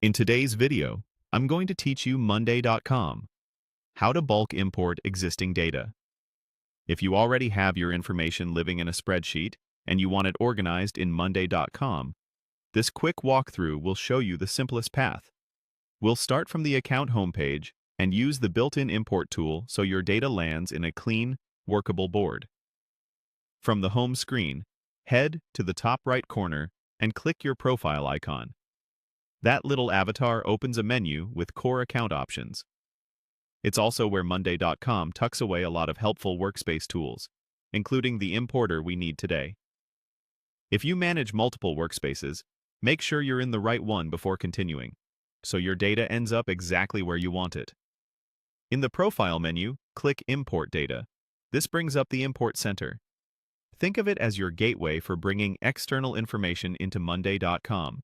In today's video, I'm going to teach you Monday.com, how to bulk import existing data. If you already have your information living in a spreadsheet and you want it organized in Monday.com, this quick walkthrough will show you the simplest path. We'll start from the account homepage and use the built-in import tool so your data lands in a clean, workable board. From the home screen, head to the top right corner and click your profile icon. That little avatar opens a menu with core account options. It's also where Monday.com tucks away a lot of helpful workspace tools, including the importer we need today. If you manage multiple workspaces, make sure you're in the right one before continuing, so your data ends up exactly where you want it. In the Profile menu, click Import Data. This brings up the Import Center. Think of it as your gateway for bringing external information into Monday.com.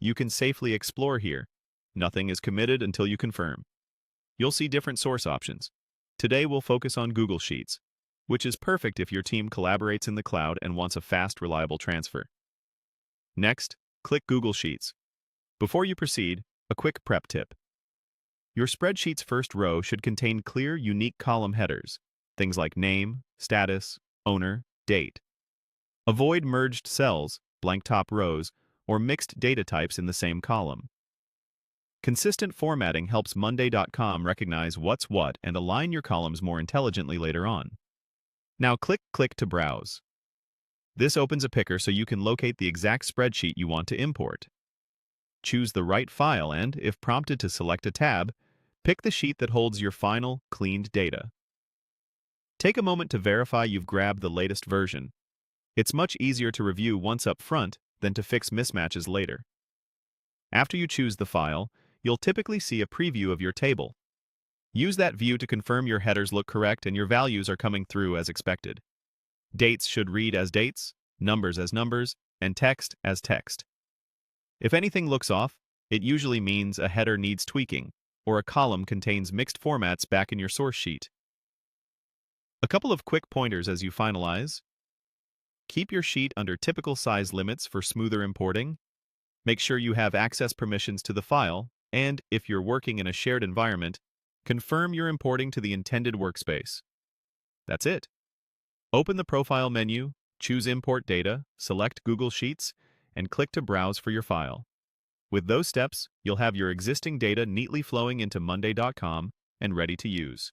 You can safely explore here. Nothing is committed until you confirm. You'll see different source options. Today we'll focus on Google Sheets, which is perfect if your team collaborates in the cloud and wants a fast, reliable transfer. Next, click Google Sheets. Before you proceed, a quick prep tip. Your spreadsheet's first row should contain clear, unique column headers, things like name, status, owner, date. Avoid merged cells, blank top rows, or mixed data types in the same column. Consistent formatting helps Monday.com recognize what's what and align your columns more intelligently later on. Now click to browse. This opens a picker so you can locate the exact spreadsheet you want to import. Choose the right file and, if prompted to select a tab, pick the sheet that holds your final, cleaned data. Take a moment to verify you've grabbed the latest version. It's much easier to review once up front than to fix mismatches later. After you choose the file, you'll typically see a preview of your table. Use that view to confirm your headers look correct and your values are coming through as expected. Dates should read as dates, numbers as numbers, and text as text. If anything looks off, it usually means a header needs tweaking, or a column contains mixed formats back in your source sheet. A couple of quick pointers as you finalize. Keep your sheet under typical size limits for smoother importing. Make sure you have access permissions to the file, and, if you're working in a shared environment, confirm you're importing to the intended workspace. That's it. Open the Profile menu, choose Import Data, select Google Sheets, and click to browse for your file. With those steps, you'll have your existing data neatly flowing into Monday.com and ready to use.